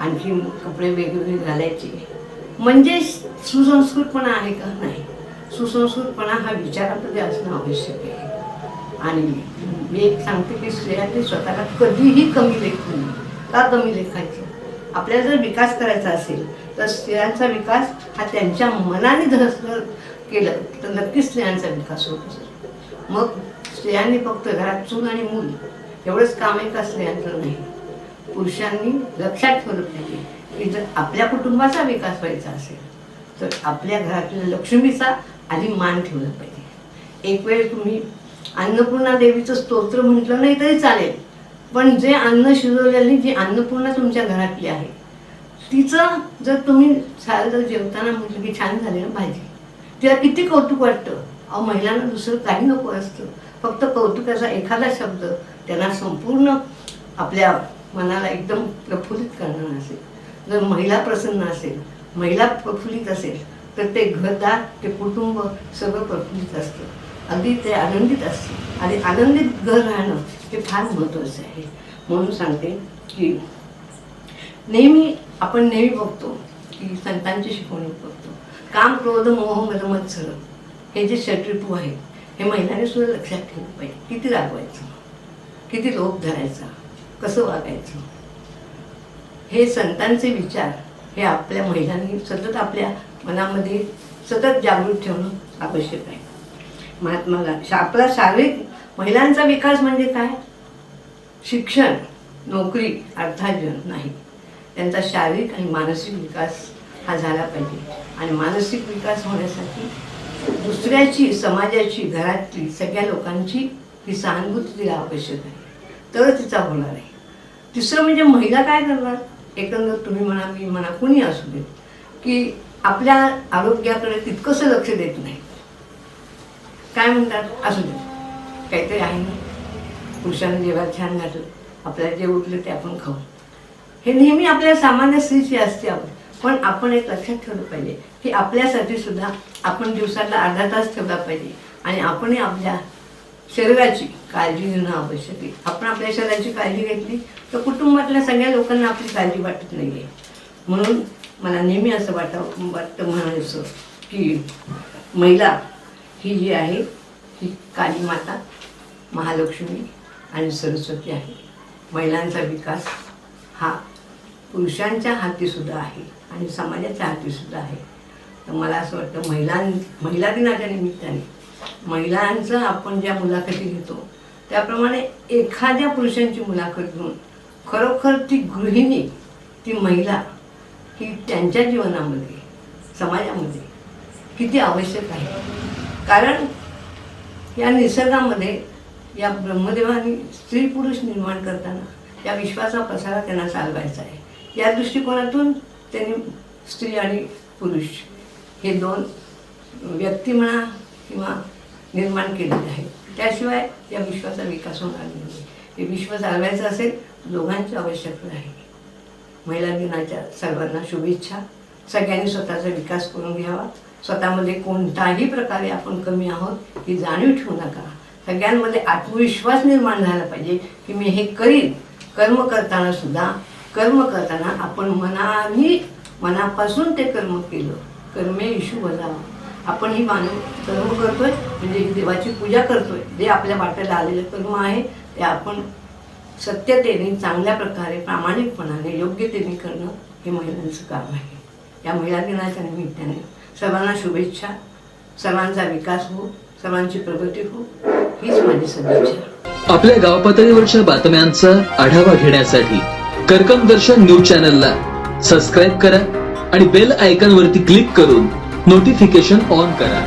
आणखी कपडे वेगवेगळे घालायचे म्हणजे सुसंस्कृतपणा आहे का? नाही. सुसंस्कृतपणा हा विचारामध्ये असणं आवश्यक आहे. आणि मी एक सांगते की स्त्रियांनी स्वतःला कधीही कमी लेखू नये. का कमी लेखायचं? आपल्याला जर विकास करायचा असेल तर स्त्रियांचा विकास हा त्यांच्या मनाने जर केलं तर नक्कीच स्त्रियांचा विकास होत असेल. मग स्त्रियांनी फक्त घरात चूल आणि मूल एवढंच काम एका स्त्रियांचं नाही, पुरुषांनी लक्षात ठेवलं पाहिजे की जर आपल्या कुटुंबाचा विकास व्हायचा असेल तर आपल्या घरातल्या लक्ष्मीचा आधी मान ठेवला पाहिजे. एक वेळ तुम्ही अन्नपूर्णा देवीचं स्तोत्र म्हटलं नाही तरी चालेल, पण जे अन्न शिजवलेली जी अन्नपूर्णा तुमच्या घरातली आहे तिचं जर तुम्ही सारं जेवताना म्हटलं की छान झाले ना भाजी, तिला किती कौतुक वाटतं. अहो, महिलांना दुसरं काही नको असतं, फक्त कौतुकाचा एखादा शब्द त्यांना संपूर्ण आपल्या मनाला एकदम प्रफुल्लित करणारा असेल. जर महिला प्रसन्न असेल, महिला प्रफुल्लित असेल तर ते घरदार, ते कुटुंब सगळं प्रफुल्लित असतं, अगदी ते आनंदित असते. आणि आनंदित घर राहणं हे फार महत्त्वाचं आहे. म्हणून सांगते की आपण नेहमी बघतो की संतांची शिकवणी बघतो, काम, क्रोध, मोह, मद, मत्सर हे जे षट्रिपू आहेत हे महिलांनी सुद्धा लक्षात ठेवलं पाहिजे. किती रागवायचं, किती लोभ धरायचा, कसं वागायचं, हे संतांचे विचार हे आपल्या महिलांनी सतत आपल्या मनामध्ये सतत जागृत ठेवणं आवश्यक आहे. महात्माला आपला शारीरिक महिलांचा विकास म्हणजे काय? शिक्षण, नोकरी, अर्थार्जन नाही, त्यांचा शारीरिक आणि मानसिक विकास हा झाला पाहिजे. आणि मानसिक विकास होण्यासाठी दुसऱ्याची, समाजाची, घरातली सगळ्या लोकांची ही सहानुभूती तिला आवश्यक आहे, तर तिचा होणार आहे. तिसरं म्हणजे महिला काय करणार, एकंदर तुम्ही म्हणा, मी म्हणा, कुणी असू दे, की आपल्या आरोग्याकडे तितकंसं लक्ष देत नाही. काय म्हणतात, असू दे, काहीतरी आहे ना, पुरुषांनी जेव्हा छान घातलं, आपल्याला जे उठलं ते आपण खाऊ, हे नेहमी आपल्या सामान्य स्त्रीची असते आवड. पण आपण एक लक्षात ठेवलं पाहिजे की आपल्यासाठी सुद्धा आपण दिवसाला अर्धा तास ठेवला पाहिजे. आणि आपणही आपल्या शरीराची काळजी घेणं आवश्यक आहे. आपण आपल्या शरीराची काळजी घेतली तर कुटुंबातल्या सगळ्या लोकांना आपली काळजी वाटत नाही आहे. म्हणून मला नेहमी असं वाटतं म्हणायचं की महिला ही जी आहे ही काली माता, महालक्ष्मी आणि सरस्वती आहे. महिलांचा विकास हा पुरुषांच्या हातीसुद्धा आहे आणि समाजाच्या हातीसुद्धा आहे. तर मला असं वाटतं महिला दिनाच्या निमित्ताने महिलांचं आपण ज्या मुलाखती घेतो त्याप्रमाणे एखाद्या पुरुषांची मुलाखत घेऊन खरोखर ती गृहिणी, ती महिला ही त्यांच्या जीवनामध्ये, समाजामध्ये किती आवश्यक आहे. कारण या निसर्गामध्ये या ब्रह्मदेवाने स्त्री पुरुष निर्माण करताना या विश्वाचा पसारा त्यांना चालवायचा आहे. या दृष्टिकोनातून त्यांनी स्त्री आणि पुरुष हे दोन व्यक्ती म्हणा किंवा निर्माण केलेले आहे. त्याशिवाय या विश्वाचा विकास होणार नाही. हे विश्व चालवायचं असेल दोघांची आवश्यकता आहे. महिला दिनाच्या सर्वांना शुभेच्छा. सगळ्यांनी स्वतःचा विकास करून घ्यावा. स्वतःमध्ये कोणत्याही प्रकारे आपण कमी आहोत ही जाणीव ठेवू नका. सगळ्यांमध्ये आत्मविश्वास निर्माण झाला पाहिजे की मी हे करीन. कर्म करताना आपण मनापासून ते कर्म केलं. कर्मे इशू बजावा. आपण ही कर्म करतोय म्हणजे देवाची पूजा करतोय. जे आपल्या वाट्याला आलेलं कर्म आहे ते आपण सत्यतेने, चांगल्या प्रकारे, प्रामाणिकपणाने, योग्यतेने करणं हे महिलांचं काम आहे. या महिला दिनाच्या निमित्ताने सर्वांना शुभेच्छा. सर्वांचा विकास हो, सर्वांची प्रगती हो, हीच माझी सदिच्छा. आपल्या गाव पातळीवरच्या बातम्यांचा आढावा घेण्यासाठी कर्कम दर्शन न्यूज चॅनलला सबस्क्राईब करा आणि बेल आयकॉन वरती क्लिक करून नोटिफिकेशन ऑन करा.